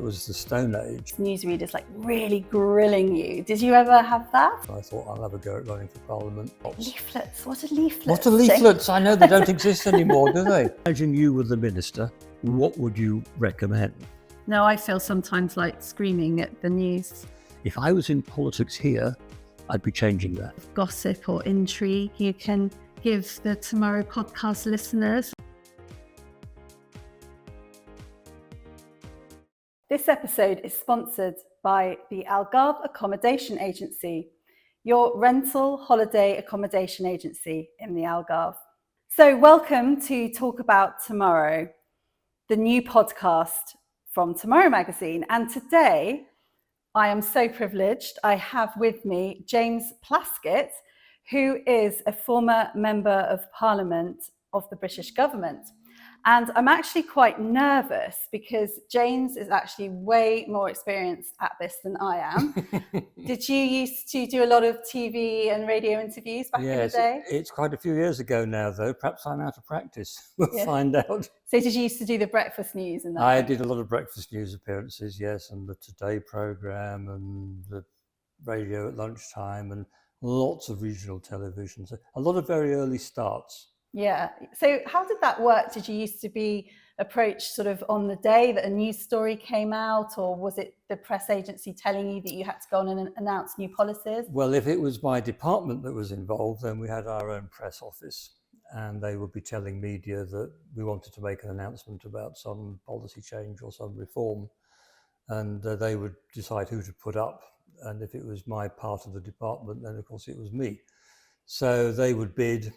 was the Stone Age. Newsreaders like really grilling you. Did you ever have that? I thought I'll have a go at running for Parliament. Leaflets, what are leaflets? What are leaflets? I know they don't exist anymore, do they? Imagine you were the minister. What would you recommend? No, I feel sometimes like screaming at the news. If I was in politics here, I'd be changing that. Gossip or intrigue you can give the Tomorrow podcast listeners. This episode is sponsored by the Algarve Accommodation Agency, your rental holiday accommodation agency in the Algarve. So welcome to Talk About Tomorrow, the new podcast from Tomorrow magazine. And today I am so privileged. I have with me James Plaskitt, who is a former Member of Parliament of the British government. And I'm actually quite nervous because James is actually way more experienced at this than I am. Did you used to do a lot of TV and radio interviews back in the day? It's quite a few years ago now, though. Perhaps I'm out of practice. We'll find out. So did you used to do the breakfast news? And that I did a lot of breakfast news appearances, yes, and the Today programme and the radio at lunchtime and lots of regional television. So a lot of very early starts. Yeah. So how did that work? Did you used to be approached sort of on the day that a news story came out, or was it the press agency telling you that you had to go on and announce new policies? Well, if it was my department that was involved, then we had our own press office, and they would be telling media that we wanted to make an announcement about some policy change or some reform, and they would decide who to put up. And if it was my part of the department, then of course it was me. So they would bid,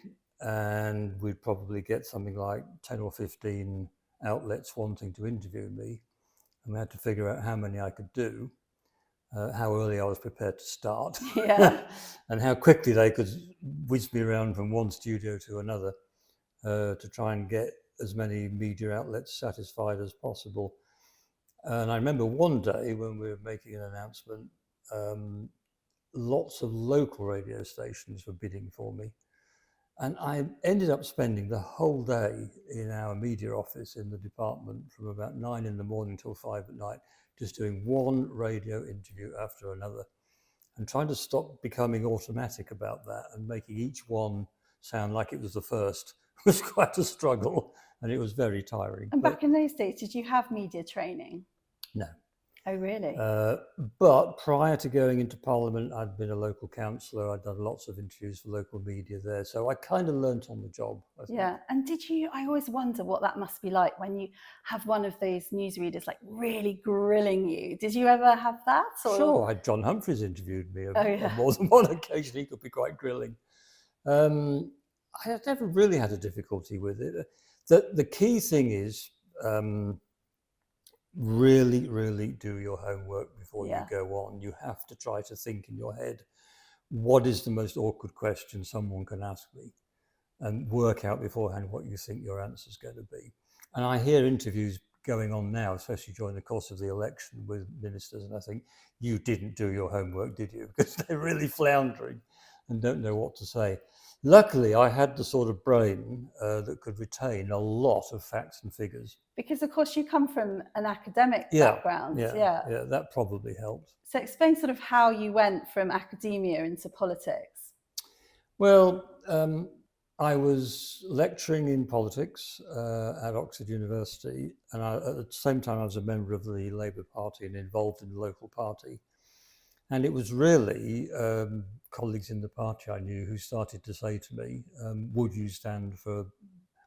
and we'd probably get something like 10 or 15 outlets wanting to interview me. And we had to figure out how many I could do, how early I was prepared to start, and how quickly they could whiz me around from one studio to another to try and get as many media outlets satisfied as possible. And I remember one day when we were making an announcement, lots of local radio stations were bidding for me. And I ended up spending the whole day in our media office in the department from about 9 in the morning till 5 at night, just doing one radio interview after another and trying to stop becoming automatic about that and making each one sound like it was the first was quite a struggle, and it was very tiring. And back in those days, did you have media training? No. Oh, really? But prior to going into Parliament, I'd been a local councillor. I'd done lots of interviews for local media there. So I kind of learnt on the job, I think. Yeah. And I always wonder what that must be like when you have one of those newsreaders like really grilling you. Did you ever have that? Or? Sure. John Humphreys interviewed me on more than one occasion. He could be quite grilling. I never really had a difficulty with it. The key thing is... really do your homework before you go on. You have to try to think in your head, what is the most awkward question someone can ask me, and work out beforehand what you think your answer is going to be. And I hear interviews going on now, especially during the course of the election with ministers, and I think, you didn't do your homework, did you? Because they're really floundering and don't know what to say. Luckily, I had the sort of brain that could retain a lot of facts and figures. Because, of course, you come from an academic background. Yeah, that probably helped. So explain sort of how you went from academia into politics. Well, I was lecturing in politics at Oxford University, and at the same time I was a member of the Labour Party and involved in the local party. And it was really colleagues in the party I knew who started to say to me, would you stand for,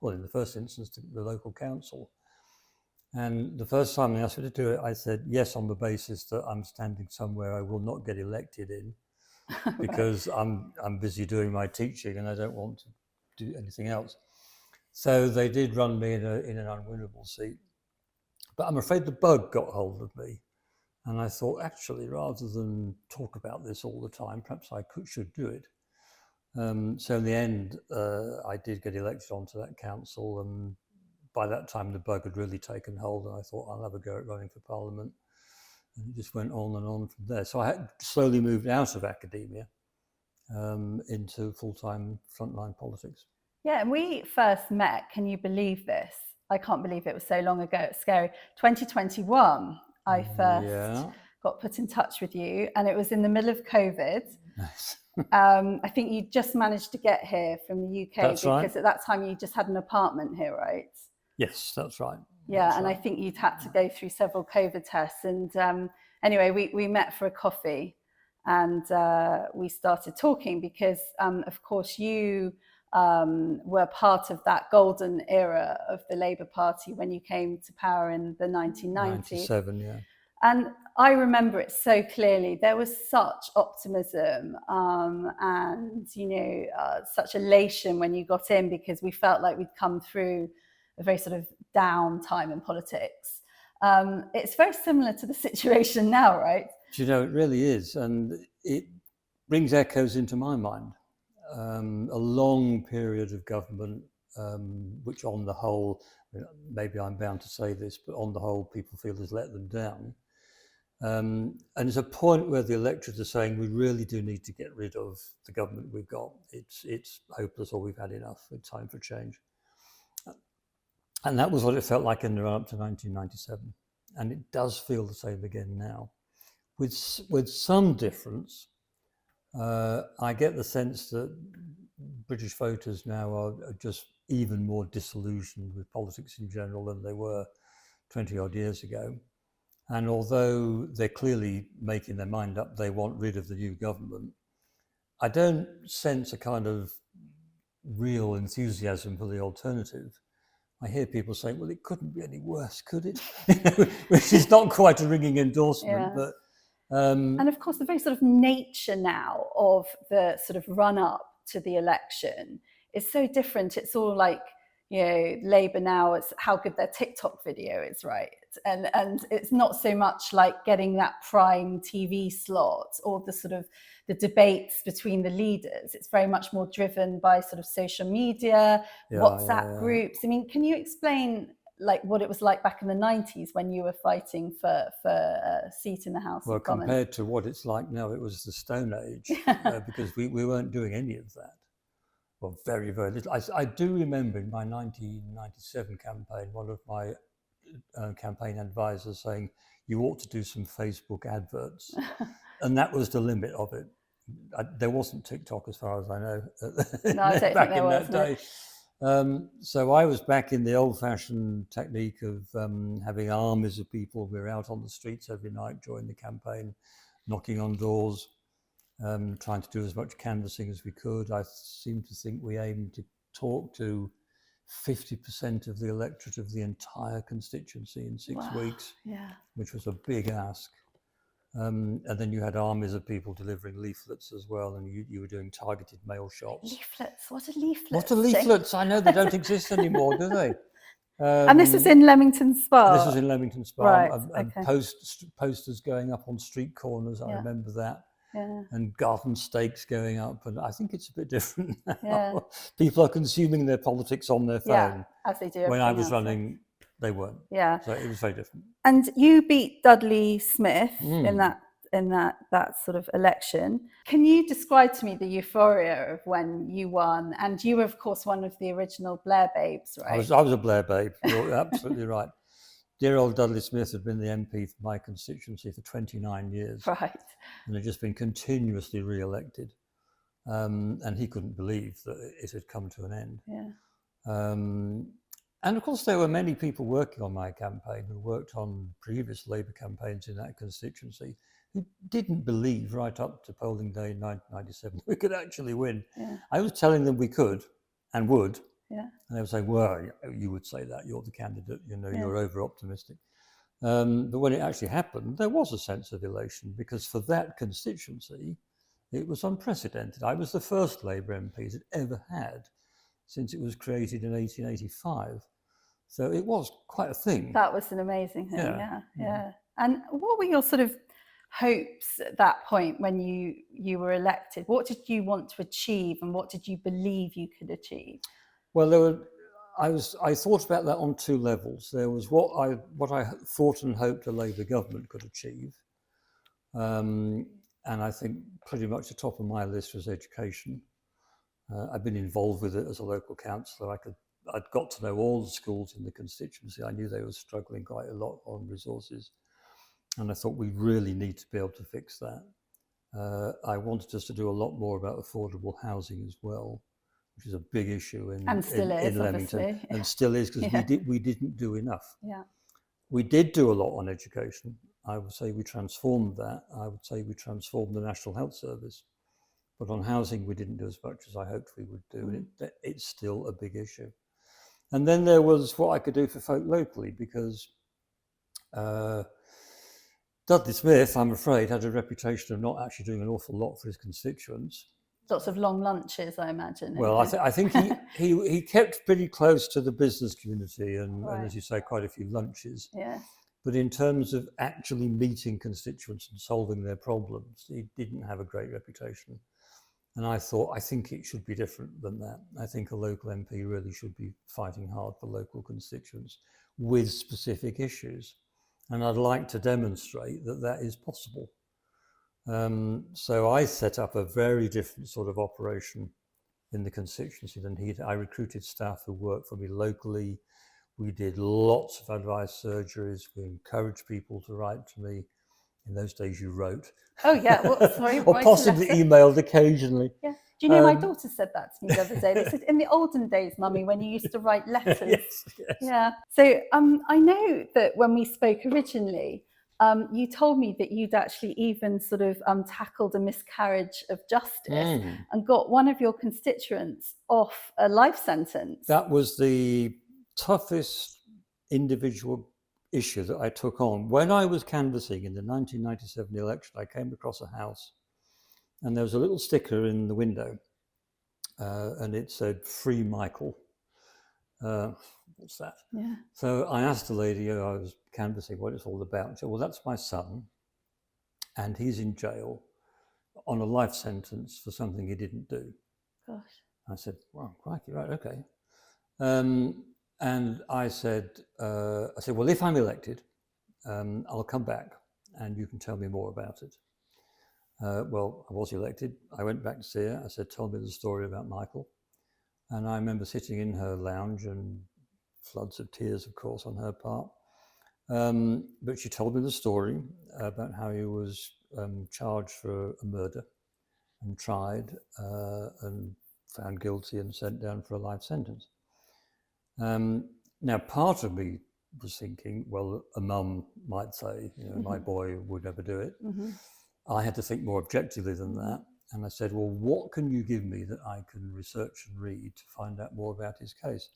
well, in the first instance, the local council? And the first time they asked me to do it, I said yes, on the basis that I'm standing somewhere I will not get elected in, because I'm busy doing my teaching and I don't want to do anything else. So they did run me in an unwinnable seat. But I'm afraid the bug got hold of me. And I thought, actually, rather than talk about this all the time, perhaps I should do it. So in the end, I did get elected onto that council, and by that time the bug had really taken hold, and I thought, I'll have a go at running for Parliament. And it just went on and on from there. So I had slowly moved out of academia into full-time frontline politics. Yeah, and we first met, can you believe this? I can't believe it was so long ago, it's scary, 2021. I first Yeah. got put in touch with you, and it was in the middle of COVID. Nice. I think you just managed to get here from the UK That's because right. at that time you just had an apartment here, right? Yes, that's right. Yeah, That's and right. I think you'd had to go through several COVID tests. And anyway, we met for a coffee, and we started talking because, of course, you were part of that golden era of the Labour Party when you came to power in the 1990s. 97, yeah. And I remember it so clearly. There was such optimism and, such elation when you got in, because we felt like we'd come through a very sort of down time in politics. It's very similar to the situation now, right? Do you know, it really is. And it brings echoes into my mind. A long period of government, which on the whole, maybe I'm bound to say this, but on the whole, people feel has let them down. And there's a point where the electorate are saying we really do need to get rid of the government we've got. It's hopeless, or we've had enough. It's time for change. And that was what it felt like in the run up to 1997. And it does feel the same again now. With some difference, I get the sense that British voters now are just even more disillusioned with politics in general than they were 20 odd years ago. And although they're clearly making their mind up, they want rid of the new government, I don't sense a kind of real enthusiasm for the alternative. I hear people saying, well, it couldn't be any worse, could it? Which is not quite a ringing endorsement, Yeah. but... and of course, the very sort of nature now of the sort of run up to the election is so different. It's all like, Labour now, it's how good their TikTok video is, right? And it's not so much like getting that prime TV slot or the sort of the debates between the leaders. It's very much more driven by sort of social media, WhatsApp groups. I mean, can you explain like what it was like back in the 90s when you were fighting for a seat in the House of Commons? Compared to what it's like now, it was the Stone Age, because we weren't doing any of that. Well, very, very little. I do remember in my 1997 campaign, one of my campaign advisors saying, you ought to do some Facebook adverts. And that was the limit of it. There wasn't TikTok as far as I know. No, I don't back think there in was, that day. So I was back in the old-fashioned technique of having armies of people. We were out on the streets every night during the campaign, knocking on doors, trying to do as much canvassing as we could. I seem to think we aimed to talk to 50% of the electorate of the entire constituency in 6 weeks, which was a big ask. And then you had armies of people delivering leaflets as well, and you were doing targeted mail shots. Leaflets? What are leaflets? What are leaflets? I know they don't exist anymore, do they? And this was in Leamington Spa? This was in Leamington Spa. Right, and posters going up on street corners, I remember that. Yeah. And garden stakes going up, and I think it's a bit different now. Yeah. People are consuming their politics on their phone. As they do. When I was running, they weren't. Yeah. So it was very different. And you beat Dudley Smith in that sort of election. Can you describe to me the euphoria of when you won? And you were, of course, one of the original Blair babes, right? I was a Blair babe. You're absolutely right. Dear old Dudley Smith had been the MP for my constituency for 29 years. Right. And had just been continuously re-elected. And he couldn't believe that it had come to an end. Yeah. And of course, there were many people working on my campaign who worked on previous Labour campaigns in that constituency who didn't believe right up to polling day in 1997 we could actually win. Yeah. I was telling them we could and would. Yeah. And they would say, well, you would say that, you're the candidate, you're over-optimistic. But when it actually happened, there was a sense of elation, because for that constituency, it was unprecedented. I was the first Labour MP it ever had since it was created in 1885. So it was quite a thing. That was an amazing thing, yeah. And what were your sort of hopes at that point when you were elected? What did you want to achieve, and what did you believe you could achieve? Well, I thought about that on two levels. There was what I thought and hoped a Labour government could achieve, and I think pretty much the top of my list was education. I've been involved with it as a local councillor. I'd got to know all the schools in the constituency. I knew they were struggling quite a lot on resources. And I thought we really need to be able to fix that. I wanted us to do a lot more about affordable housing as well, which is a big issue And still is, in Leamington, obviously. and still is, because Yeah. we didn't do enough. Yeah. We did do a lot on education. I would say we transformed that. I would say we transformed the National Health Service. But on housing, we didn't do as much as I hoped we would do. And it's still a big issue. And then there was what I could do for folk locally, because Dudley Smith, I'm afraid, had a reputation of not actually doing an awful lot for his constituents. Lots of long lunches, I imagine. Well, I think he kept pretty close to the business community and, as you say, quite a few lunches. Yeah. But in terms of actually meeting constituents and solving their problems, he didn't have a great reputation. And I think it should be different than that. I think a local MP really should be fighting hard for local constituents with specific issues. And I'd like to demonstrate that that is possible. So I set up a very different sort of operation in the constituency than he did. I recruited staff who worked for me locally. We did lots of advice surgeries. We encouraged people to write to me. In those days, you wrote. Oh, yeah. Well, sorry. Or possibly emailed occasionally. Yeah. Do you know, my daughter said that to me the other day. They said, in the olden days, Mummy, when you used to write letters. Yes. Yeah. So I know that when we spoke originally, you told me that you'd actually even sort of tackled a miscarriage of justice and got one of your constituents off a life sentence. That was the toughest individual issue that I took on. When I was canvassing in the 1997 election, I came across a house and there was a little sticker in the window and it said, "Free Michael." What's that? Yeah. So I asked the lady who I was canvassing what it's all about. She said, "Well, that's my son and he's in jail on a life sentence for something he didn't do." Gosh. I said, "Well, crikey, right, okay." And I said, "Well, if I'm elected, I'll come back and you can tell me more about it." Well, I was elected. I went back to see her. I said, "Tell me the story about Michael." And I remember sitting in her lounge and floods of tears, of course, on her part. But she told me the story about how he was charged for a murder and tried and found guilty and sent down for a life sentence. Now, part of me was thinking, well, a mum might say, my boy would never do it. I had to think more objectively than that. And I said, well, what can you give me that I can research and read to find out more about his case?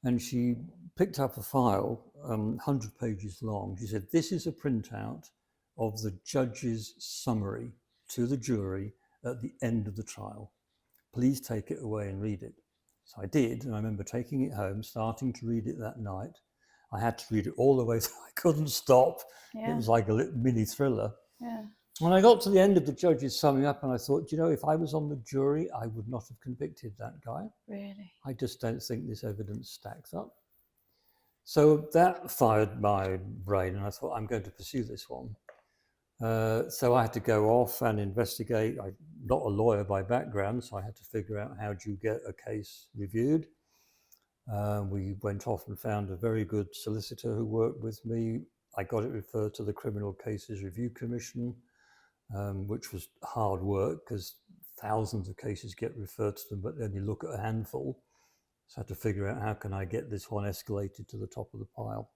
And she picked up a file, 100 pages long. She said, "This is a printout of the judge's summary to the jury at the end of the trial. Please take it away and read it." So I did, and I remember taking it home, starting to read it that night. I had to read it all the way through. I couldn't stop. Yeah. It was like a little mini thriller. Yeah. When I got to the end of the judge's summing up, and I thought, if I was on the jury, I would not have convicted that guy. Really? I just don't think this evidence stacks up. So that fired my brain, and I thought, I'm going to pursue this one. So I had to go off and investigate. I'm not a lawyer by background, so I had to figure out how do you get a case reviewed. We went off and found a very good solicitor who worked with me. I got it referred to the Criminal Cases Review Commission, which was hard work because thousands of cases get referred to them, but then you look at a handful. So I had to figure out how can I get this one escalated to the top of the pile.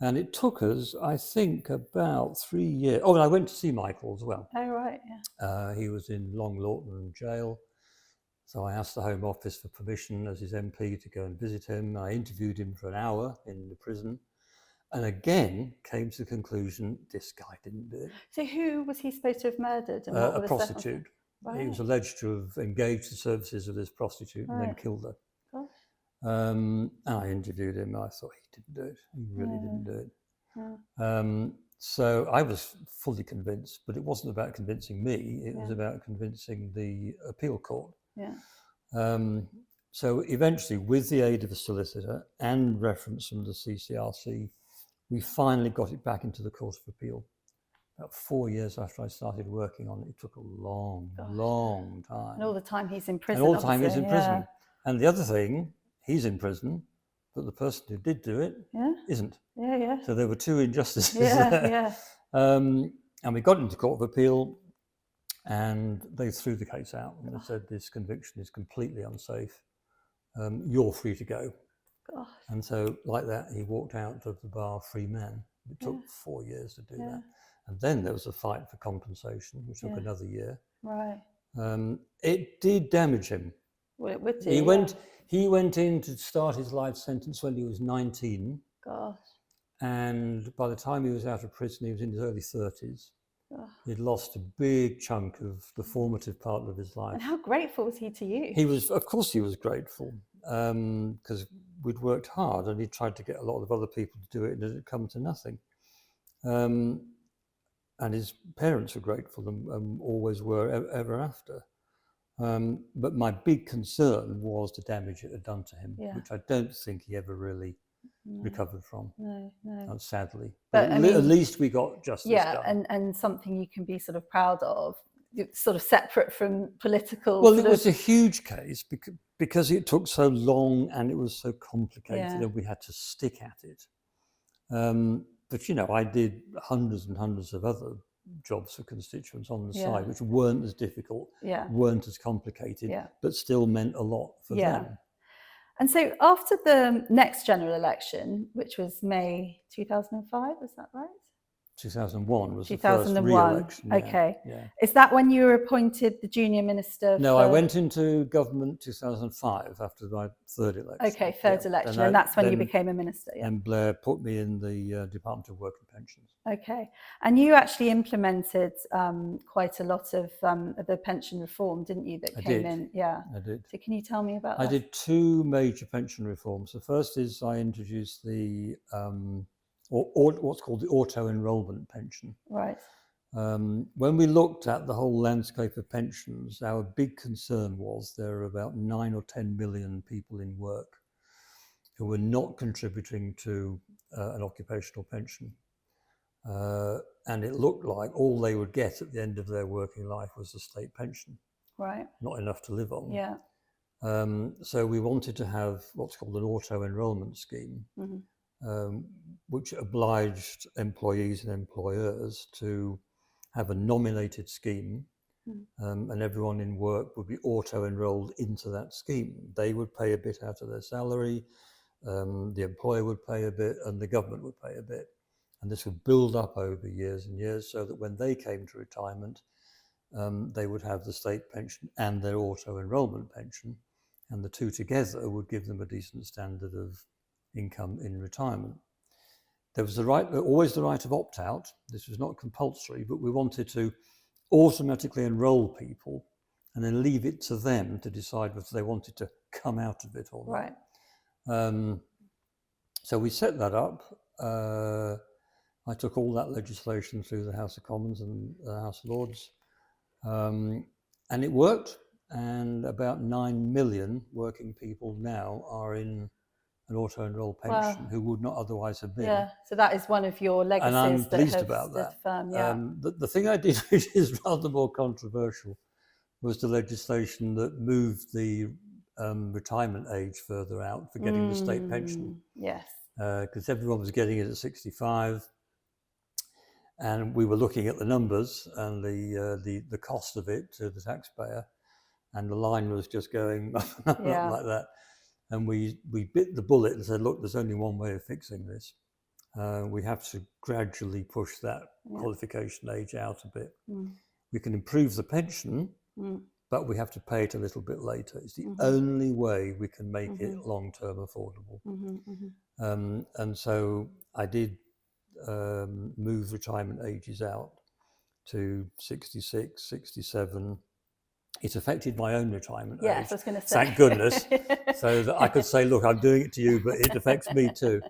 And it took us, I think, about 3 years. Oh, and I went to see Michael as well. Oh, right, yeah. He was in Long Lawton jail. So I asked the Home Office for permission as his MP to go and visit him. I interviewed him for an hour in the prison. And again, came to the conclusion, this guy didn't do it. So who was he supposed to have murdered? And a prostitute. Right. He was alleged to have engaged the services of this prostitute and then killed her. Gosh. And I interviewed him. I thought he didn't do it. He really didn't do it. Yeah. So I was fully convinced, but it wasn't about convincing me. It was about convincing the appeal court. Yeah. So eventually, with the aid of a solicitor and reference from the CCRC, we finally got it back into the Court of Appeal. About 4 years after I started working on it. It took a long time. And all the time he's in prison. And all the time he's in prison. And the other thing, he's in prison, but the person who did do it isn't. Yeah, yeah. So there were two injustices Yeah, there. yeah. And we got into Court of Appeal, and they threw the case out and they said this conviction is completely unsafe. You're free to go. Gosh. And so, like that, he walked out of the bar free man. It took 4 years to do that. And then there was a fight for compensation, which took another year. Right. It did damage him. Well, it would do. He went in to start his life sentence when he was 19. Gosh. And by the time he was out of prison, he was in his early 30s. Gosh. He'd lost a big chunk of the formative part of his life. And how grateful was he to you? He was, of course, he was grateful, because we'd worked hard, and he tried to get a lot of other people to do it, and it had come to nothing. And his parents were grateful and always were ever after. But my big concern was the damage it had done to him, which I don't think he ever really recovered from. No. Sadly. But at least we got justice done. and something you can be sort of proud of, sort of separate from political. Well, it was a huge case because it took so long and it was so complicated, and we had to stick at it. But, you know, I did hundreds and hundreds of other jobs for constituents on the side, which weren't as difficult, weren't as complicated, but still meant a lot for them. And so after the next general election, which was May 2005, is that right? 2001 was the first re-election. Okay. Is that when you were appointed the junior minister? No, I went into government 2005 after my third election. Okay, third election, and that's when you became a minister. And Blair put me in the Department of Work and Pensions. Okay, and you actually implemented quite a lot of the pension reform, didn't you? That came in. Yeah, I did. So can you tell me about that? I did two major pension reforms. The first is I introduced the or what's called the auto-enrolment pension. Right. When we looked at the whole landscape of pensions, our big concern was there are about 9 or 10 million people in work who were not contributing to an occupational pension. And it looked like all they would get at the end of their working life was a state pension. Right. Not enough to live on. Yeah. So we wanted to have what's called an auto-enrolment scheme. Which obliged employees and employers to have a nominated scheme, and everyone in work would be auto-enrolled into that scheme. They would pay a bit out of their salary, the employer would pay a bit, and the government would pay a bit. And this would build up over years and years so that when they came to retirement, they would have the state pension and their auto-enrolment pension, and the two together would give them a decent standard of income in retirement. There was always the right of opt-out. This was not compulsory, but we wanted to automatically enroll people and then leave it to them to decide whether they wanted to come out of it or not. Right. So we set that up. I took all that legislation through the House of Commons and the House of Lords, and it worked. And about 9 million working people now are in an auto-enroll pension who would not otherwise have been. Yeah, so that is one of your legacies. And I'm pleased about that. Firm, the thing I did, which is rather more controversial, was the legislation that moved the retirement age further out for getting the state pension. Yes. Because everyone was getting it at 65. And we were looking at the numbers and the cost of it to the taxpayer. And the line was just going up like that. And we bit the bullet and said, look, there's only one way of fixing this. We have to gradually push that qualification age out a bit. We can improve the pension, but we have to pay it a little bit later. It's the only way we can make it long-term affordable. And so I did move retirement ages out to 66, 67. It affected my own retirement age. Yes, I was going to say. Thank goodness. So that I could say, look, I'm doing it to you, but it affects me too.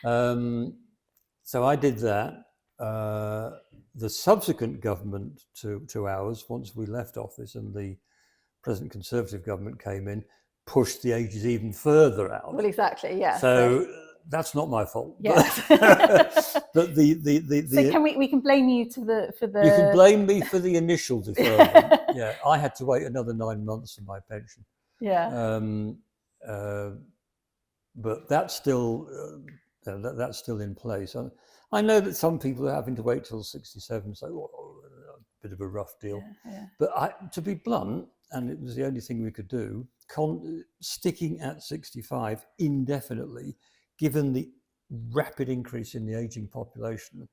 So I did that. The subsequent government to ours, once we left office and the present Conservative government came in, pushed the ages even further out. Well, exactly, yeah. So that's not my fault. Yes. But so we can blame you for the. You can blame me for the initial deferment. Yeah, I had to wait another 9 months for my pension. Yeah. but that's still that's still in place. And I know that some people are having to wait till 67, so a bit of a rough deal. But to be blunt, and it was the only thing we could do, sticking at 65 indefinitely, given the rapid increase in the ageing population,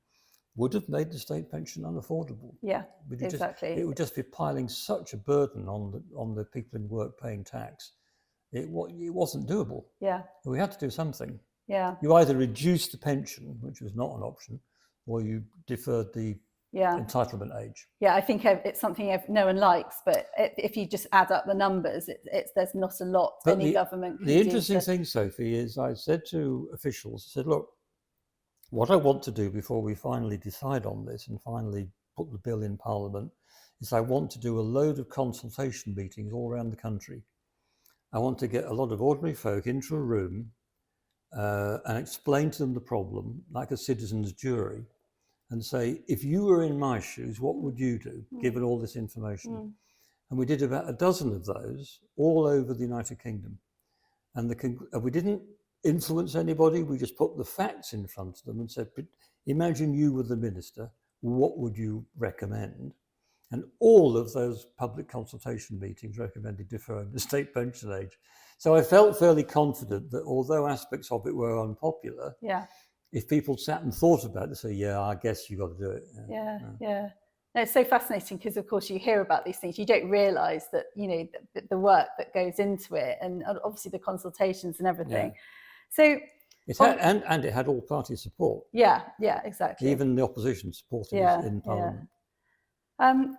would have made the state pension unaffordable. Yeah, exactly. It would just be piling such a burden on the people in work paying tax. It wasn't doable. Yeah. We had to do something. Yeah. You either reduced the pension, which was not an option, or you deferred the entitlement age. Yeah, I think it's something no one likes, but if you just add up the numbers, there's not a lot any government can do. The interesting thing, Sophie, is I said to officials, I said, look, what I want to do before we finally decide on this and finally put the bill in Parliament is I want to do a load of consultation meetings all around the country. I want to get a lot of ordinary folk into a room and explain to them the problem like a citizen's jury and say, if you were in my shoes, what would you do, given all this information? And we did about a dozen of those all over the United Kingdom. And we didn't influence anybody, we just put the facts in front of them and said, imagine you were the minister, what would you recommend? And all of those public consultation meetings recommended deferring the state pension age. So I felt fairly confident that although aspects of it were unpopular, if people sat and thought about it, they say, yeah, I guess you've got to do it. Yeah. No, it's so fascinating because, of course, you hear about these things. You don't realise that, you know, the work that goes into it and obviously the consultations and everything. Yeah. So and it had all party support. Yeah, exactly. Even the opposition supported it in Parliament.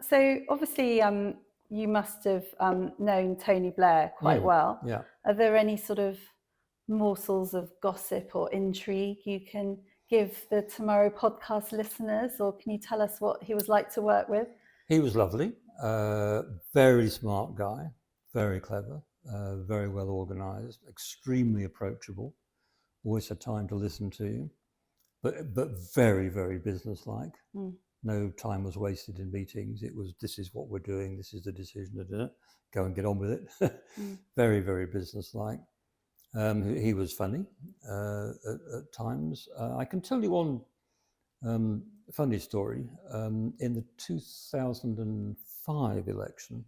So obviously you must have known Tony Blair quite well. Yeah. Are there any sort of morsels of gossip or intrigue you can give the Tomorrow podcast listeners, or can you tell us what he was like to work with? He was lovely, very smart guy, very clever, very well organised, extremely approachable, always had time to listen to you, but very, very businesslike. No time was wasted in meetings. It was, this is what we're doing, this is the decision to do it, go and get on with it. Very, very businesslike. He was funny at times. I can tell you one funny story. In the 2005 election,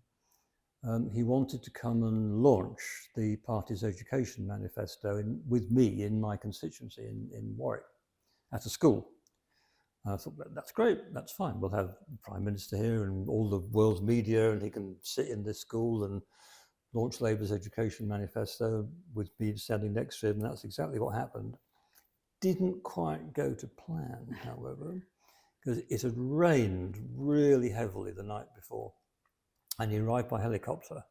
he wanted to come and launch the party's education manifesto with me in my constituency in Warwick at a school. And I thought, that's great, that's fine. We'll have the Prime Minister here and all the world's media, and he can sit in this school and launch Labour's education manifesto with me standing next to him. And that's exactly what happened. Didn't quite go to plan, however, because it had rained really heavily the night before. And he arrived by helicopter.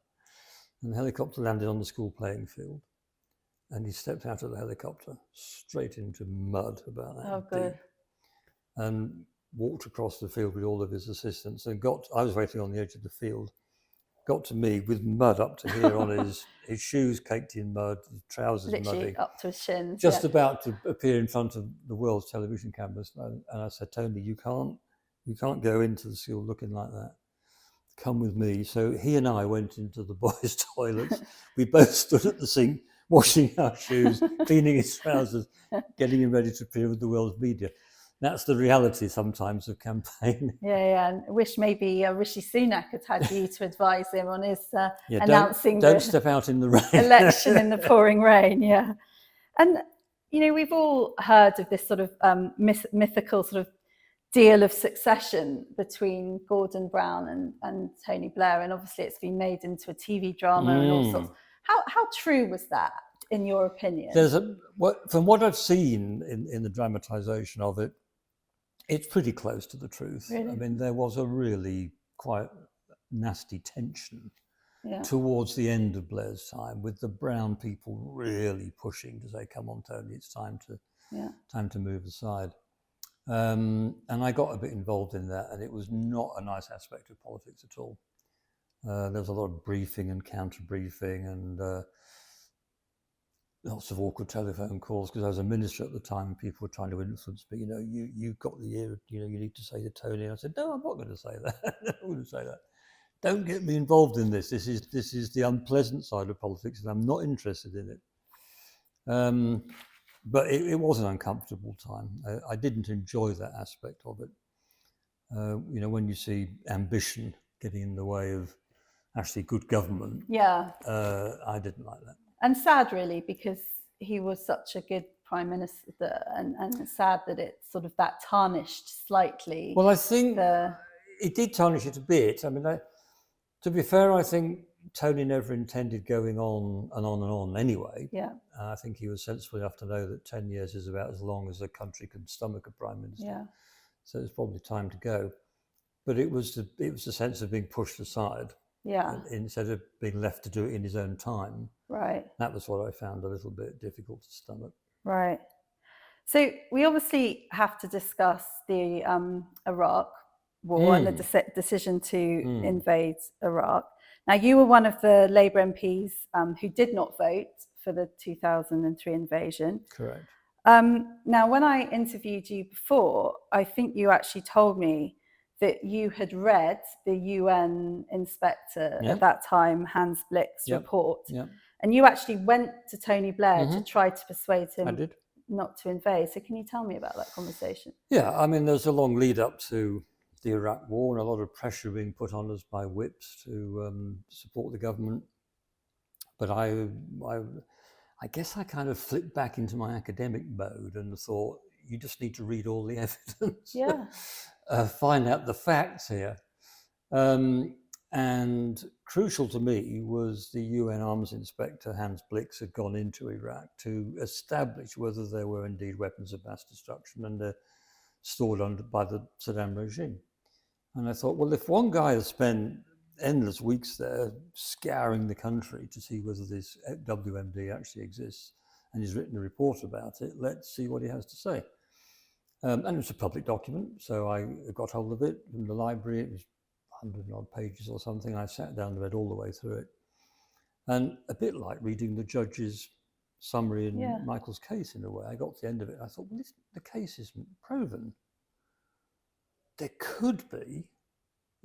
And the helicopter landed on the school playing field. And he stepped out of the helicopter straight into mud about that deep. And walked across the field with all of his assistants and I was waiting on the edge of the field, got to me with mud up to here on his shoes caked in mud, his trousers literally muddy. Up to his shins. Just about to appear in front of the world's television cameras. And I said, Tony, you can't go into the school looking like that. Come with me. So he and I went into the boys' toilets. We both stood at the sink, washing our shoes, cleaning his trousers, getting him ready to appear with the world's media. That's the reality sometimes of campaigning. Yeah. And I wish maybe Rishi Sunak had you to advise him on his announcing don't step out in the rain. Election in the pouring rain. Yeah. And, you know, we've all heard of this sort of mythical sort of deal of succession between Gordon Brown and Tony Blair. And obviously it's been made into a TV drama and all sorts. How true was that, in your opinion? From what I've seen in the dramatisation of it, it's pretty close to the truth. Really? I mean, there was a really quite nasty tension towards the end of Blair's time, with the Brown people really pushing to say, come on, Tony, it's time to move aside. And I got a bit involved in that, and it was not a nice aspect of politics at all. There was a lot of briefing and counter-briefing and lots of awkward telephone calls, because I was a minister at the time and people were trying to influence me. You know, you've got the ear, you know, you need to say to Tony. And I said, no, I'm not going to say that. I'm not going to say that. Don't get me involved in this. This is the unpleasant side of politics, and I'm not interested in it. But it was an uncomfortable time. I didn't enjoy that aspect of it. When you see ambition getting in the way of actually good government, I didn't like that. And sad, really, because he was such a good prime minister, and sad that it sort of that tarnished slightly. Well, I think it did tarnish it a bit. I mean, to be fair, I think Tony never intended going on and on and on anyway. Yeah. I think he was sensible enough to know that 10 years is about as long as a country can stomach a prime minister. Yeah. So it's probably time to go. But it was the sense of being pushed aside. Yeah. Instead of being left to do it in his own time. Right. That was what I found a little bit difficult to stomach. Right. So we obviously have to discuss the Iraq war and the decision to invade Iraq. Now, you were one of the Labour MPs who did not vote for the 2003 invasion. Correct. Now, when I interviewed you before, I think you actually told me that you had read the UN inspector at that time, Hans Blick's report. Yep. And you actually went to Tony Blair to try to persuade him not to invade. So can you tell me about that conversation? Yeah, I mean, there's a long lead up to the Iraq war and a lot of pressure being put on us by whips to support the government. But I guess I kind of flipped back into my academic mode and thought, you just need to read all the evidence. Yeah. Find out the facts here. And crucial to me was the UN arms inspector, Hans Blix, had gone into Iraq to establish whether there were indeed weapons of mass destruction and they're stored by the Saddam regime. And I thought, well, if one guy has spent endless weeks there scouring the country to see whether this WMD actually exists and he's written a report about it, let's see what he has to say. And it was a public document, so I got hold of it from the library. It was 100 and odd pages or something. I sat down and read all the way through it. And a bit like reading the judge's summary in Michael's case in a way. I got to the end of it and I thought, well, the case isn't proven. There could be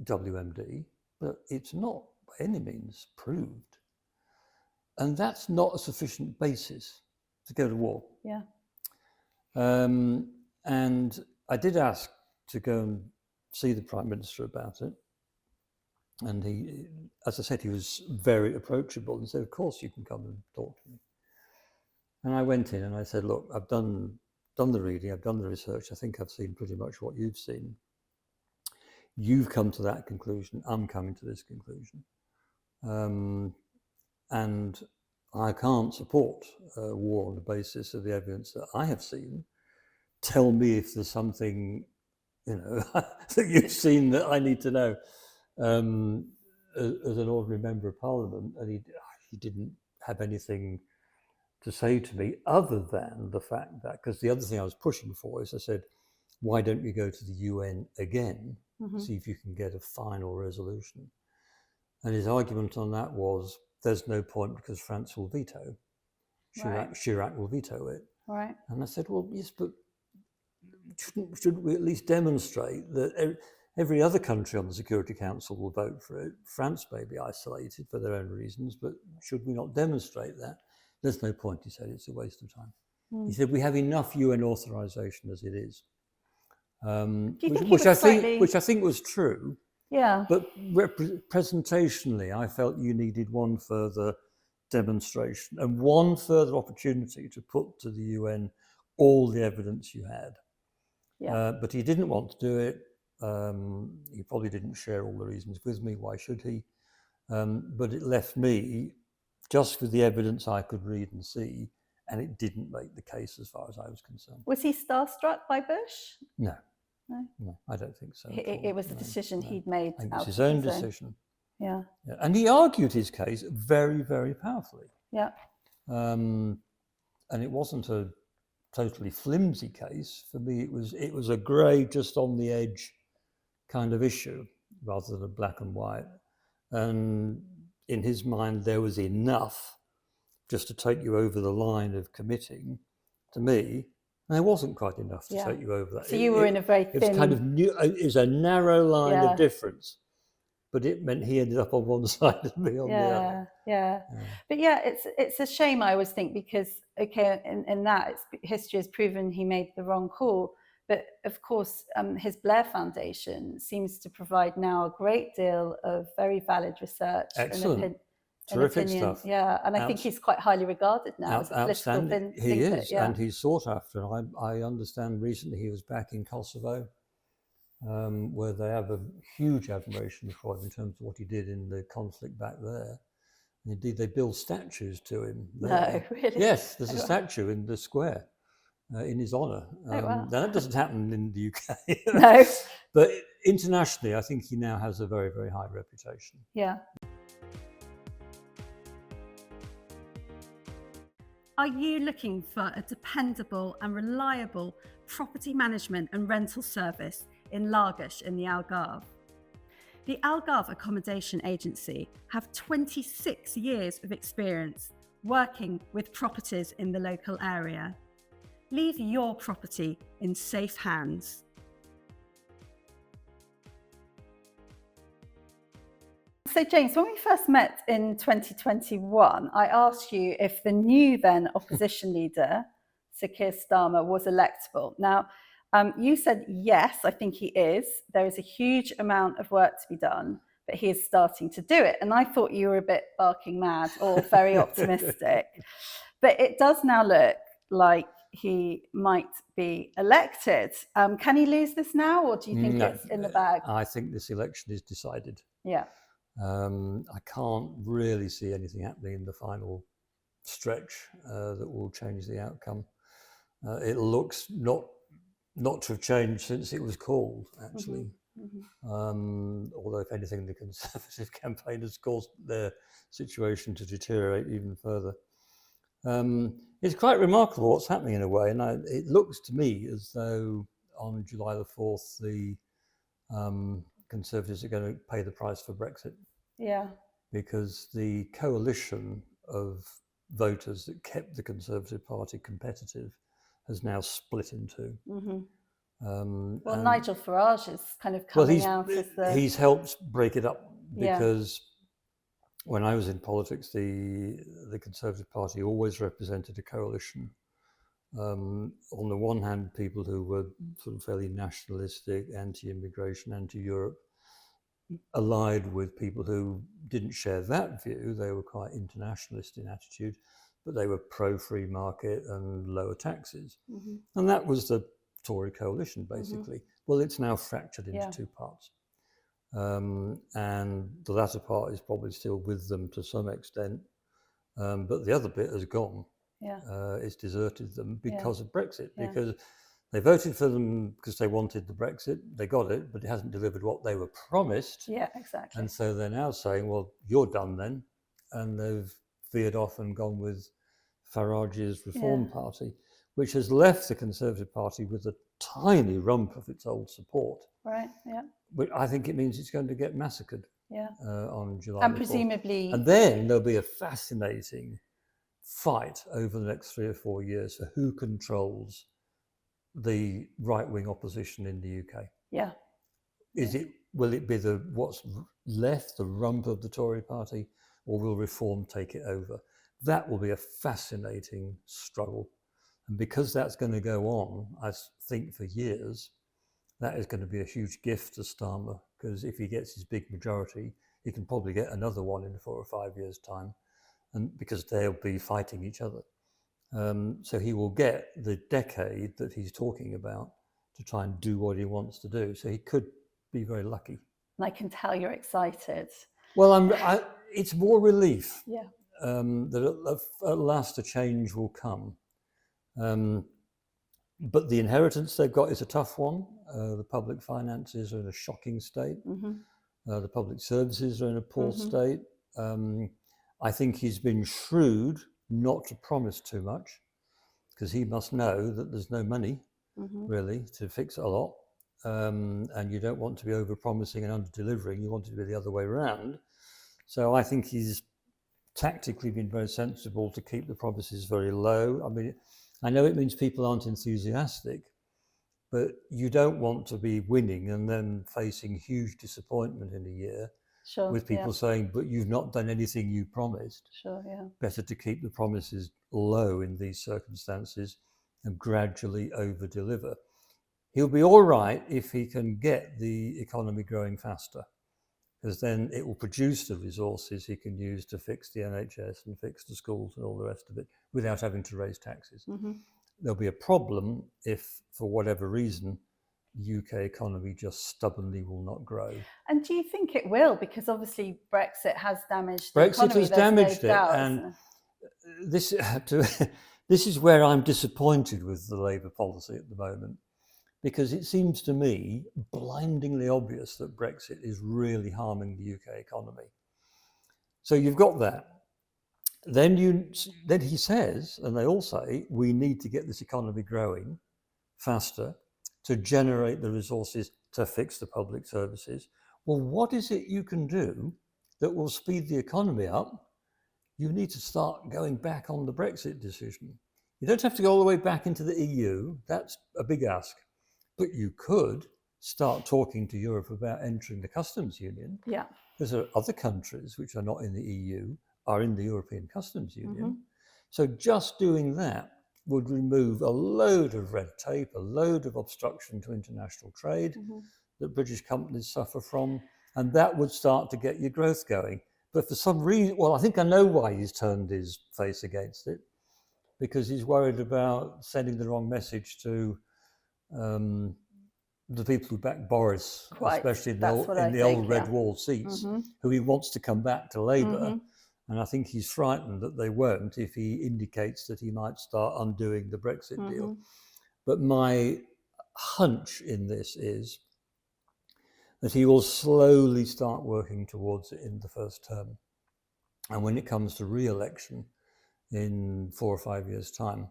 WMD, but it's not by any means proved. And that's not a sufficient basis to go to war. Yeah. And I did ask to go and see the Prime Minister about it. And he, as I said, he was very approachable and said, of course you can come and talk to me. And I went in and I said, look, I've done the reading, I've done the research, I think I've seen pretty much what you've seen. You've come to that conclusion, I'm coming to this conclusion. And I can't support war on the basis of the evidence that I have seen. Tell me if there's something, that you've seen that I need to know. As an ordinary member of Parliament, and he didn't have anything to say to me other than the fact that, because the other thing I was pushing for is I said, why don't you go to the UN again, see if you can get a final resolution? And his argument on that was, there's no point because France will veto. Chirac will veto it. Right. And I said, well, yes, but shouldn't we at least demonstrate that every other country on the Security Council will vote for it? France may be isolated for their own reasons, but should we not demonstrate that? There's no point, he said, it's a waste of time. He said, we have enough UN authorization as it is. Which I think was true. Yeah. But presentationally, I felt you needed one further demonstration and one further opportunity to put to the UN all the evidence you had. Yeah. But he didn't want to do it. He probably didn't share all the reasons with me. Why should he? But it left me just with the evidence I could read and see, and it didn't make the case as far as I was concerned. Was he starstruck by Bush? No, I don't think so. It was a decision he'd made. It was his own decision. Yeah. And he argued his case very, very powerfully. Yeah. And it wasn't a totally flimsy case. For me, it was a grey, just on the edge kind of issue, rather than a black and white. And in his mind, there was enough just to take you over the line of committing. To me, and there wasn't quite enough to take you over that. So you were in a very thin... It was kind of new. It was a narrow line of difference. but it meant he ended up on one side and me on the other. Yeah. But yeah, it's a shame, I always think, because in that history has proven he made the wrong call. But of course, his Blair Foundation seems to provide now a great deal of very valid research. Excellent. Terrific stuff. Yeah, and I think he's quite highly regarded now as a political thinker. He is, and he's sought after. I understand recently he was back in Kosovo, where they have a huge admiration for him in terms of what he did in the conflict back there. And indeed, they build statues to him. No, really? Yes, there's a statue in the square in his honour. Wow. Now, that doesn't happen in the UK. No. But internationally, I think he now has a very, very high reputation. Yeah. Are you looking for a dependable and reliable property management and rental service in Lagos in the Algarve? The Algarve Accommodation Agency have 26 years of experience working with properties in the local area. Leave your property in safe hands. So James, when we first met in 2021, I asked you if the new then opposition leader, Sir Keir Starmer, was electable. Now, you said yes, I think he is. There is a huge amount of work to be done, but he is starting to do it. And I thought you were a bit barking mad or very optimistic. But it does now look like he might be elected. Can he lose this now, or do you think it's in the bag? I think this election is decided. Yeah. I can't really see anything happening in the final stretch that will change the outcome. It looks not to have changed since it was called, actually. Although, if anything, the Conservative campaign has caused their situation to deteriorate even further. It's quite remarkable what's happening in a way, and it looks to me as though on July the 4th, the Conservatives are going to pay the price for Brexit. Yeah. Because the coalition of voters that kept the Conservative Party competitive has now split in two. Well, Nigel Farage is kind of coming out as the... He's helped break it up, because when I was in politics, the Conservative Party always represented a coalition. On the one hand, people who were sort of fairly nationalistic, anti-immigration, anti-Europe, allied with people who didn't share that view. They were quite internationalist in attitude, but they were pro-free market and lower taxes. And that was the Tory coalition, basically. Well, it's now fractured into two parts. And the latter part is probably still with them to some extent, but the other bit has gone. It's deserted them because of Brexit, because they voted for them because they wanted the Brexit. They got it, but it hasn't delivered what they were promised. Yeah, exactly. And so they're now saying, well, you're done then. And they've veered off and gone with Farage's Reform Party, which has left the Conservative Party with a tiny rump of its old support. Right, yeah. But I think it means it's going to get massacred on July and the 4th. Presumably... And then there'll be a fascinating fight over the next 3 or 4 years for who controls the right-wing opposition in the UK. Will it be what's left, the rump of the Tory party, or will Reform take it over? That will be a fascinating struggle. And because that's going to go on, I think, for years, that is going to be a huge gift to Starmer, because if he gets his big majority, he can probably get another one in 4 or 5 years' time, and because they'll be fighting each other. So he will get the decade that he's talking about to try and do what he wants to do. So he could be very lucky. And I can tell you're excited. Well, it's more relief that at last a change will come. But the inheritance they've got is a tough one. The public finances are in a shocking state. The public services are in a poor state. I think he's been shrewd not to promise too much, because he must know that there's no money really to fix a lot. And you don't want to be over-promising and under-delivering. You want it to be the other way around. So I think he's tactically been very sensible to keep the promises very low. I mean, I know it means people aren't enthusiastic, but you don't want to be winning and then facing huge disappointment in a year Sure. with people saying, but you've not done anything you promised. Sure, yeah. Better to keep the promises low in these circumstances and gradually over-deliver. He'll be all right if he can get the economy growing faster, because then it will produce the resources he can use to fix the NHS and fix the schools and all the rest of it without having to raise taxes. There'll be a problem if, for whatever reason, the UK economy just stubbornly will not grow. And do you think it will? Because obviously Brexit has damaged the Brexit economy. has There's damaged no it, doubt, and this is where I'm disappointed with the Labour policy at the moment, because it seems to me blindingly obvious that Brexit is really harming the UK economy. So you've got that. Then he says, and they all say, we need to get this economy growing faster to generate the resources to fix the public services. Well, what is it you can do that will speed the economy up? You need to start going back on the Brexit decision. You don't have to go all the way back into the EU. That's a big ask. But you could start talking to Europe about entering the customs union. Yeah. Because there are other countries which are not in the EU are in the European Customs Union. So just doing that would remove a load of red tape, a load of obstruction to international trade that British companies suffer from, and that would start to get your growth going. But for some reason, well, I think I know why he's turned his face against it, because he's worried about sending the wrong message to the people who back Boris, especially in the old red wall seats, who he wants to come back to Labour. And I think he's frightened that they won't if he indicates that he might start undoing the Brexit deal. But my hunch in this is that he will slowly start working towards it in the first term. And when it comes to re-election in 4 or 5 years' time,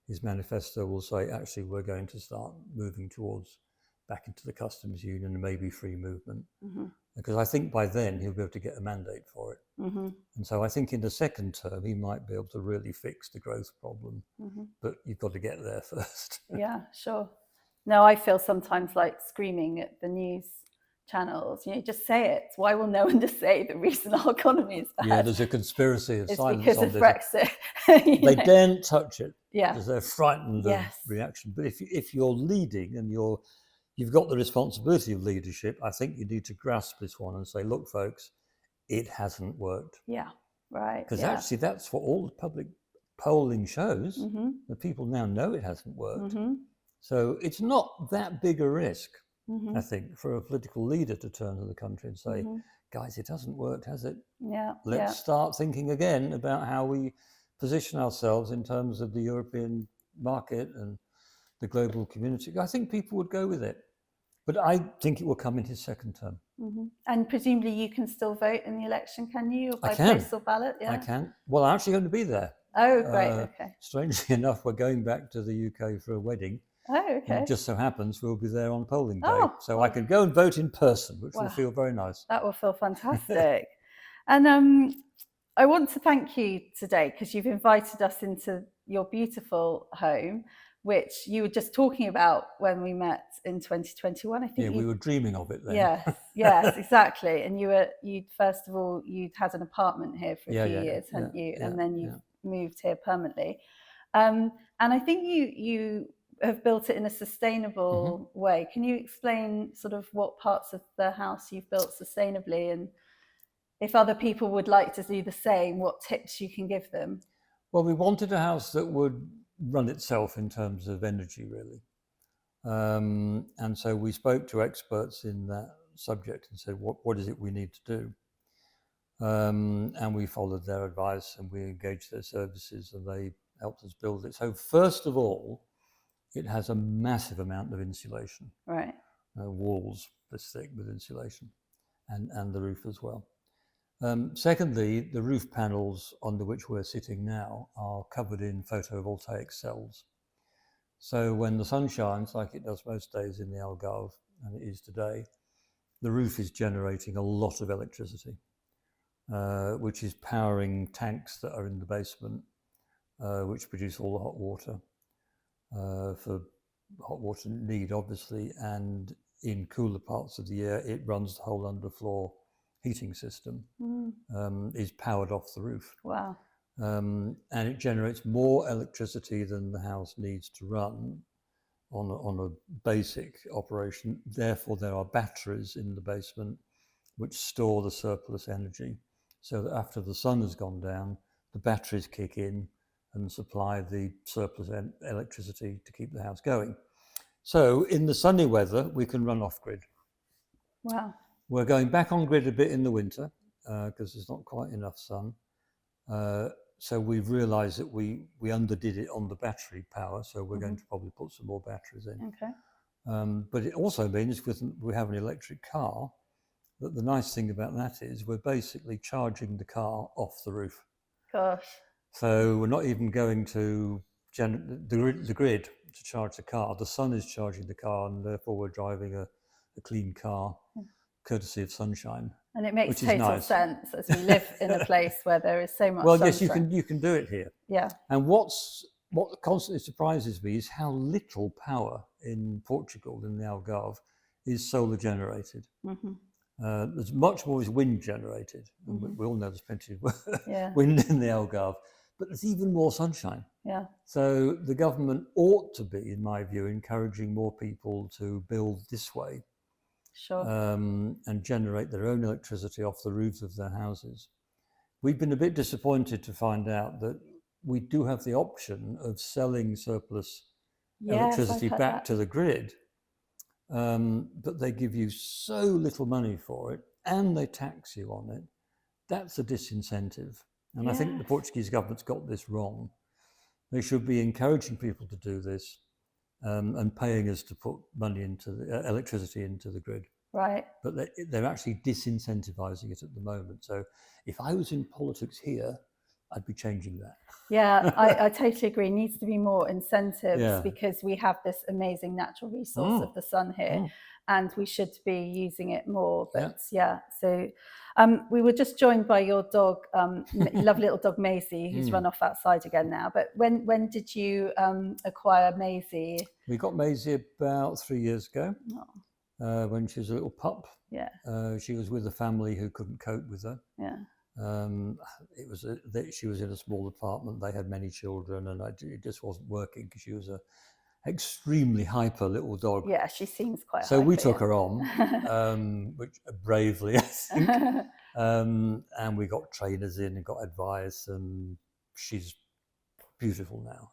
his manifesto will say, actually, we're going to start moving towards back into the customs union and maybe free movement. Because I think by then he'll be able to get a mandate for it. And so I think in the second term, he might be able to really fix the growth problem. But you've got to get there first. Yeah, sure. No, I feel sometimes like screaming at the news channels, just say it. Why will no one just say the reason our economy is bad? Yeah, there's a conspiracy of silence because on of this. Brexit. They daren't touch it because they're frightened of reaction. But if you're leading and you've got the responsibility of leadership, I think you need to grasp this one and say, look, folks, it hasn't worked. Yeah, right. Because actually that's what all the public polling shows. The people now know it hasn't worked. So it's not that big a risk, I think, for a political leader to turn to the country and say, guys, it hasn't worked, has it? Yeah. Let's start thinking again about how we position ourselves in terms of the European market and the global community. I think people would go with it. But I think it will come in his second term. And presumably you can still vote in the election, can you? Or by I can. postal ballot? Yeah. I can. Well, I'm actually going to be there. Oh, great. Okay. Strangely enough, we're going back to the UK for a wedding. Oh, okay. And it just so happens we'll be there on polling day. So I can go and vote in person, which will feel very nice. That will feel fantastic. And I want to thank you today because you've invited us into your beautiful home, which you were just talking about when we met in 2021. I think we were dreaming of it then. Yes, exactly. And you'd first of all, you'd had an apartment here for a few years, hadn't you? And then you've moved here permanently. And I think you have built it in a sustainable way. Can you explain sort of what parts of the house you've built sustainably, and if other people would like to do the same, what tips you can give them? Well, we wanted a house that would run itself in terms of energy, really. And so we spoke to experts in that subject and said, what is it we need to do? And we followed their advice and we engaged their services and they helped us build it. So first of all, it has a massive amount of insulation. Right. Walls this thick with insulation and the roof as well. Secondly, the roof panels under which we're sitting now are covered in photovoltaic cells. So when the sun shines, like it does most days in the Algarve, and it is today, the roof is generating a lot of electricity, which is powering tanks that are in the basement, which produce all the hot water for hot water need, obviously, and in cooler parts of the year, it runs the whole underfloor heating system is powered off the roof. Wow. And it generates more electricity than the house needs to run on a basic operation. Therefore, there are batteries in the basement which store the surplus energy, so that after the sun has gone down, the batteries kick in and supply the surplus electricity to keep the house going. So in the sunny weather, we can run off grid. Wow. We're going back on grid a bit in the winter because there's not quite enough sun. So we've realised that we underdid it on the battery power, so we're going to probably put some more batteries in. Okay. But it also means with we have an electric car, that the nice thing about that is we're basically charging the car off the roof. Gosh. So we're not even going to the grid to charge the car. The sun is charging the car, and therefore we're driving a clean car, courtesy of sunshine. And it makes total sense as we live in a place where there is so much sunshine. Yes, you can do it here. Yeah. And what constantly surprises me is how little power in Portugal, in the Algarve, is solar generated. There's much more is wind generated. We all know there's plenty of wind in the Algarve, but there's even more sunshine. Yeah. So the government ought to be, in my view, encouraging more people to build this way. Sure. And generate their own electricity off the roofs of their houses. We've been a bit disappointed to find out that we do have the option of selling surplus electricity back to the grid, but they give you so little money for it and they tax you on it. That's a disincentive. And I think the Portuguese government's got this wrong. They should be encouraging people to do this. And paying us to put money into the electricity into the grid. Right. But they're actually disincentivizing it at the moment. So if I was in politics here, I'd be changing that. Yeah, I totally agree. Needs to be more incentives because we have this amazing natural resource of the sun here and we should be using it more. But so we were just joined by your dog, lovely little dog Maisie, who's run off outside again now. But when did you acquire Maisie? We got Maisie about 3 years ago when she was a little pup. Yeah. She was with a family who couldn't cope with her. Yeah. She was in a small apartment. They had many children, and it just wasn't working because she was a extremely hyper little dog. Yeah, she seems quite. So hyper, we took her on, which bravely, I think, and we got trainers in and got advice, and she's beautiful now.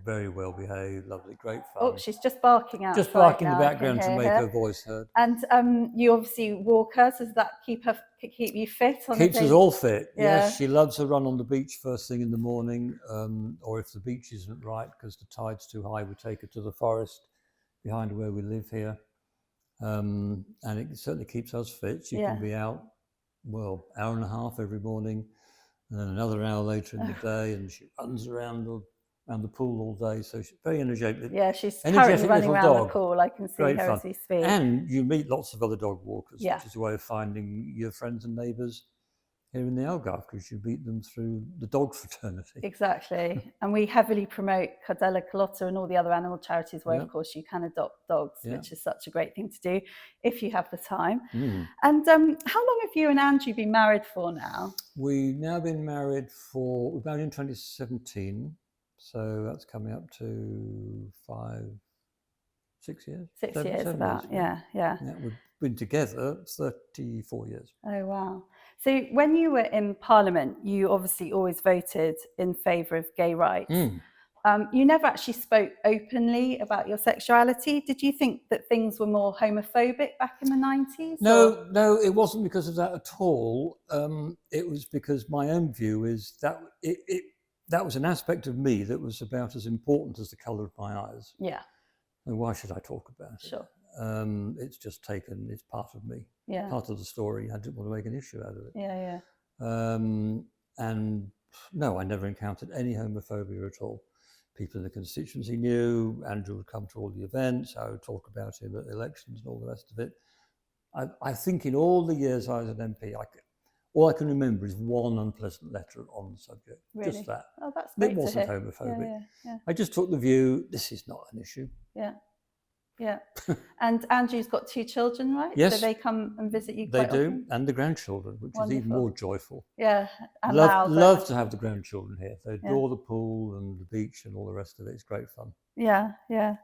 Very well behaved, lovely, great fun. Oh, she's just barking out. Just barking in the background to make her voice heard. And you obviously walk her. So does that keep you fit? Keeps us all fit. Yes, she loves a run on the beach first thing in the morning, or if the beach isn't right because the tide's too high, we take her to the forest behind where we live here, and it certainly keeps us fit. She can be out, hour and a half every morning. And then another hour later in the day, and she runs around the pool all day. So she's very energetic. Yeah, she's currently running around the pool. I can see her as we speak. And you meet lots of other dog walkers, which is a way of finding your friends and neighbours here in the Algarve, because you meet them through the dog fraternity. Exactly. And we heavily promote Cadela Carlotta and all the other animal charities where, of course, you can adopt dogs, which is such a great thing to do if you have the time. And how long have you and Andrew been married for now? We've now been married we're married in 2017. So that's coming up to 6 years. 6 years, about, yeah. We've been together 34 years. Oh, wow. So when you were in Parliament, you obviously always voted in favour of gay rights. You never actually spoke openly about your sexuality. Did you think that things were more homophobic back in the 90s? No, it wasn't because of that at all. It was because my own view is that that was an aspect of me that was about as important as the colour of my eyes. Yeah. And why should I talk about it? Sure. It's just it's part of me. Yeah. Part of the story. I didn't want to make an issue out of it. Yeah. And no, I never encountered any homophobia at all. People in the constituency knew. Andrew would come to all the events. I would talk about him at elections and all the rest of it. I think in all the years I was an MP, all I can remember is one unpleasant letter on the subject. Really? Just that. Oh, that's great. It wasn't homophobic. Yeah. I just took the view, this is not an issue. Yeah. Yeah. And Andrew's got 2 children, right? Yes. So they come and visit you They quite do, often? and the grandchildren, which is even Wonderful. more joyful. Yeah, and loud. Love to have the grandchildren here. They Yeah. adore the pool and the beach and all the rest of it. It's great fun. Yeah, yeah.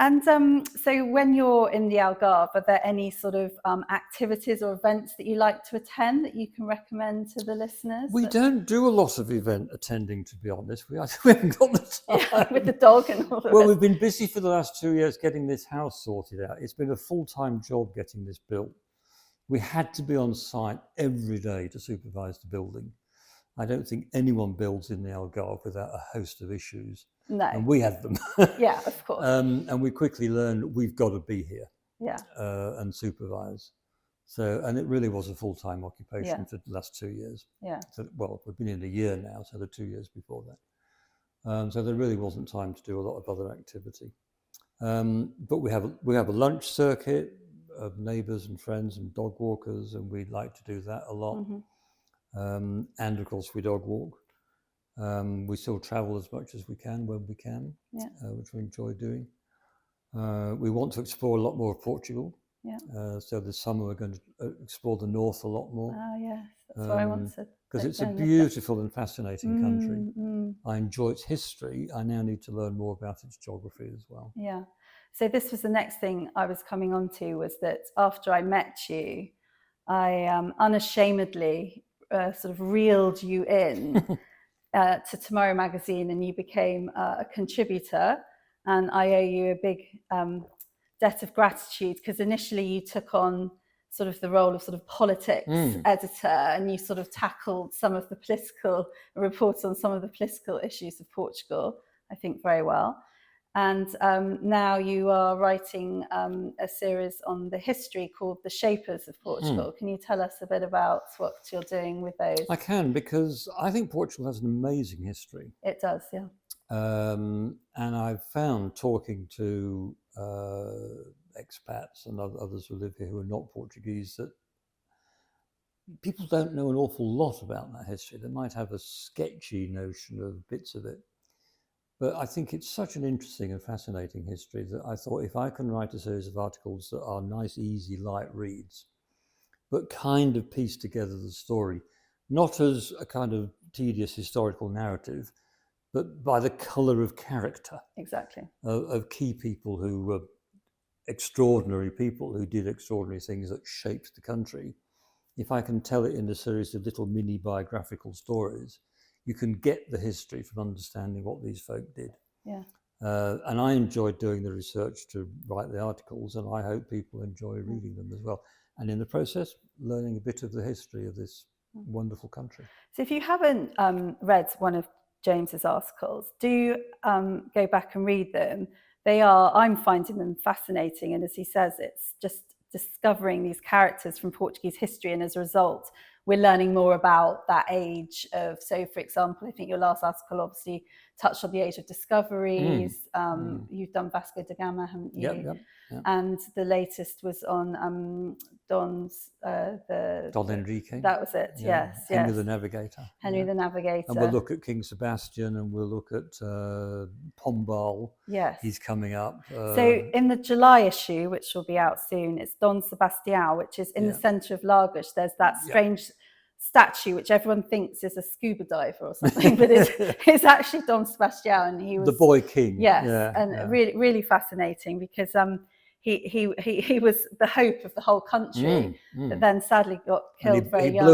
And so when you're in the Algarve, are there any sort of activities or events that you like to attend that you can recommend to the listeners? We don't do a lot of event attending, to be honest. We haven't got the time. Yeah, with the dog and all the Well, rest. we've been busy for the last 2 years getting this house sorted out. It's been a full-time job getting this built. We had to be on site every day to supervise the building. I don't think anyone builds in the Algarve without a host of issues. No. And we had them. Yeah, of course. And we quickly learned we've got to be here. Yeah. And supervise. So, and it really was a full-time occupation for the last 2 years. Yeah. So, well, we've been in a year now, so the 2 years before that. So there really wasn't time to do a lot of other activity. But we have a lunch circuit of neighbours and friends and dog walkers, and we like to do that a lot. Mm-hmm. And of course, we dog walk. We still travel as much as we can when we can, which we enjoy doing. We want to explore a lot more of Portugal. Yeah. So this summer we're going to explore the north a lot more. Oh yes, that's what I wanted. Because it's a beautiful and fascinating country. I enjoy its history. I now need to learn more about its geography as well. Yeah. So this was the next thing I was coming on to, was that after I met you, I unashamedly sort of reeled you in to Tomorrow magazine, and you became a contributor, and I owe you a big debt of gratitude, because initially you took on sort of the role of sort of politics editor, and you sort of tackled some of the political reports on some of the political issues of Portugal, I think, very well. And now you are writing a series on the history called The Shapers of Portugal. Can you tell us a bit about what you're doing with those? I can, because I think Portugal has an amazing history. It does, yeah. And I've found, talking to expats and others who live here who are not Portuguese, that people don't know an awful lot about that history. They might have a sketchy notion of bits of it. But I think it's such an interesting and fascinating history that I thought, if I can write a series of articles that are nice, easy, light reads, but kind of piece together the story, not as a kind of tedious historical narrative, but by the colour of character. Exactly. Of key people who were extraordinary people who did extraordinary things that shaped the country. If I can tell it in a series of little mini biographical stories, you can get the history from understanding what these folk did. Yeah. And I enjoyed doing the research to write the articles, and I hope people enjoy reading them as well. And in the process, learning a bit of the history of this wonderful country. So if you haven't read one of James's articles, do go back and read them. I'm finding them fascinating. And as he says, it's just discovering these characters from Portuguese history. And as a result, we're learning more about that age of, so for example, I think your last article obviously touched on the age of discoveries. You've done Vasco da Gama, haven't you? Yep. And the latest was on Don Enrique. That was it, yes. Henry the Navigator. Henry the Navigator. And we'll look at King Sebastian, and we'll look at Pombal. Yes. He's coming up. So in the July issue, which will be out soon, it's Don Sebastião, which is in the centre of Lagos. There's that strange statue which everyone thinks is a scuba diver or something, but it's actually Don Sebastião, and he was the boy king. Yes, really, really fascinating, because he was the hope of the whole country, but then sadly got killed very young.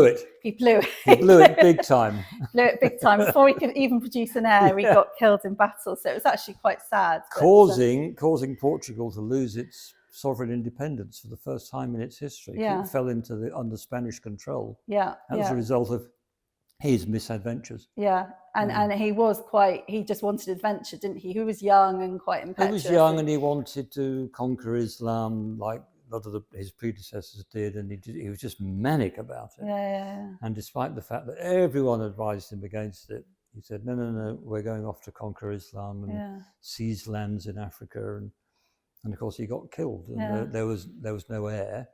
He blew it. He blew it big time. Blew it big time. Before he could even produce an heir, he got killed in battle. So it was actually quite sad. Causing Portugal to lose its sovereign independence for the first time in its history. It fell under Spanish control. That was a result of his misadventures. And he just wanted adventure, didn't he? He was young and quite impetuous. He was young, and he wanted to conquer Islam like a lot of his predecessors did, and he was just manic about it. And despite the fact that everyone advised him against it, he said, no, we're going off to conquer Islam and seize lands in Africa. And of course he got killed, and there was no heir.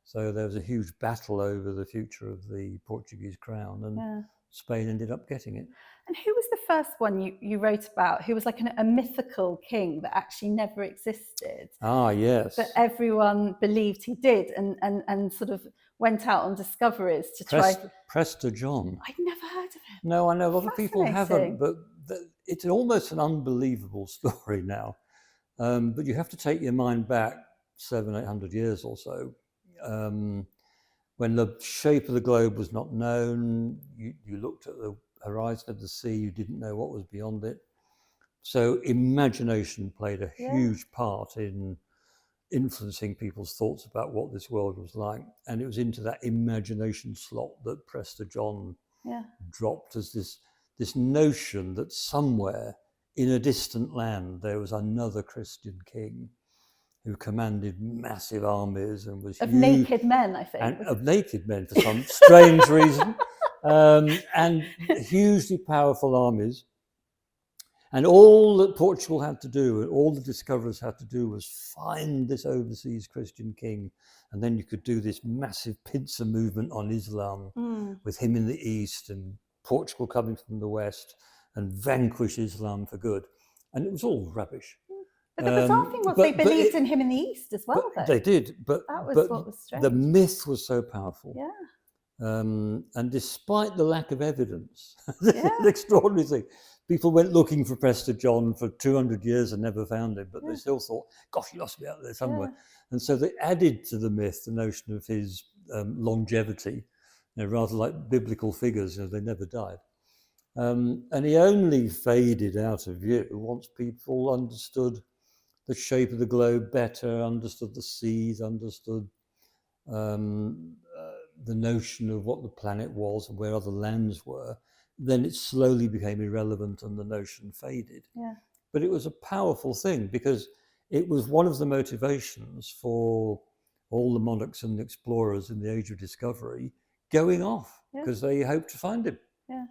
So there was a huge battle over the future of the Portuguese crown, Spain ended up getting it. And who was the first one you wrote about, who was like a mythical king that actually never existed? Ah, yes. But everyone believed he did, and sort of went out on discoveries to try. Prester John. I'd never heard of him. No, I know a lot of people haven't, Fascinating. but it's almost an unbelievable story now. But you have to take your mind back 700-800 years or so, when the shape of the globe was not known. You looked at the horizon of the sea, you didn't know what was beyond it. So imagination played a huge part in influencing people's thoughts about what this world was like. And it was into that imagination slot that Prester John dropped as this notion that somewhere in a distant land there was another Christian king who commanded massive armies and was of naked men, I think. And of naked men for some strange reason, and hugely powerful armies. And all that Portugal had to do, and all the discoverers had to do, was find this overseas Christian king. And then you could do this massive pincer movement on Islam with him in the east and Portugal coming from the west, and vanquish Islam for good. And it was all rubbish. But the bizarre thing was they believed in him in the east as well, though. They did, but that was what was strange. The myth was so powerful. Yeah. And despite the lack of evidence, the extraordinary thing, people went looking for Prester John for 200 years and never found him, but they still thought, gosh, he must be out there somewhere. Yeah. And so they added to the myth the notion of his longevity, rather like biblical figures, they never died. And he only faded out of view once people understood the shape of the globe better, understood the seas, understood the notion of what the planet was and where other lands were. Then it slowly became irrelevant and the notion faded. Yeah. But it was a powerful thing because it was one of the motivations for all the monarchs and explorers in the Age of Discovery going off because they hoped to find him. Yeah.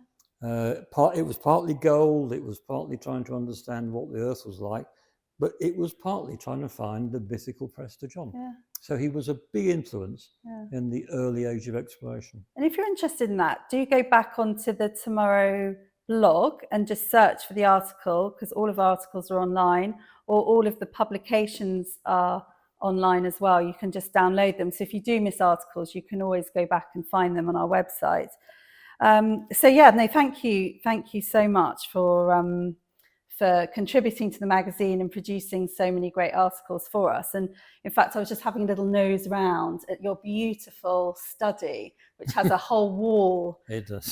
It was partly gold, it was partly trying to understand what the Earth was like, but it was partly trying to find the mythical Prester John. Yeah. So he was a big influence in the early age of exploration. And if you're interested in that, do go back onto the Tomorrow blog and just search for the article, because all of our articles are online, or all of the publications are online as well. You can just download them. So if you do miss articles, you can always go back and find them on our website. Thank you so much for contributing to the magazine and producing so many great articles for us. And in fact, I was just having a little nose round at your beautiful study, which has a whole wall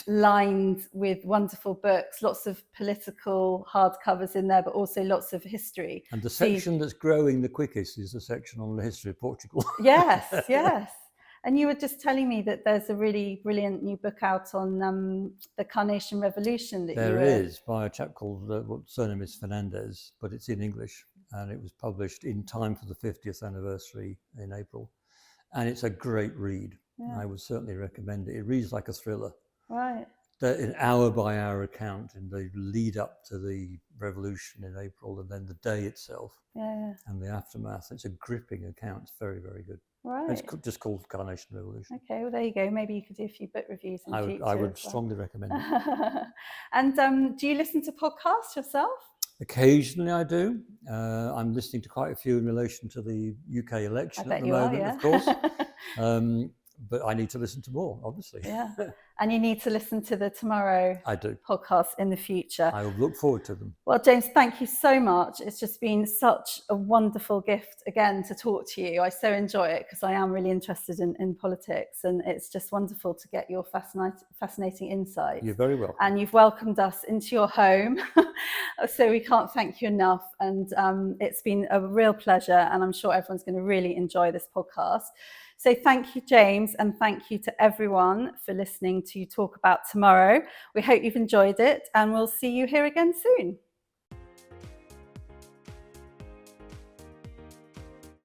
lined with wonderful books, lots of political hardcovers in there, but also lots of history. And the section that's growing the quickest is the section on the history of Portugal. Yes, yes. And you were just telling me that there's a really brilliant new book out on the Carnation Revolution. There is, by a chap called, surname is Fernandez, but it's in English, and it was published in time for the 50th anniversary in April. And it's a great read. Yeah. I would certainly recommend it. It reads like a thriller. Right. An hour-by-hour account in the lead up to the revolution in April, and then the day itself, and the aftermath. It's a gripping account. It's very, very good. Right. It's just called Carnation Revolution. Okay, well, there you go. Maybe you could do a few book reviews in the future. I would strongly recommend it. And do you listen to podcasts yourself? Occasionally I do. I'm listening to quite a few in relation to the UK election at the moment, of course. But I need to listen to more, obviously. Yeah. And you need to listen to the Tomorrow podcast in the future. I will look forward to them. Well, James, thank you so much. It's just been such a wonderful gift again to talk to you. I so enjoy it because I am really interested in politics, and it's just wonderful to get your fascinating insights. You're very welcome. And you've welcomed us into your home. So we can't thank you enough. And it's been a real pleasure, and I'm sure everyone's going to really enjoy this podcast. So thank you, James, and thank you to everyone for listening to Talk About Tomorrow. We hope you've enjoyed it, and we'll see you here again soon.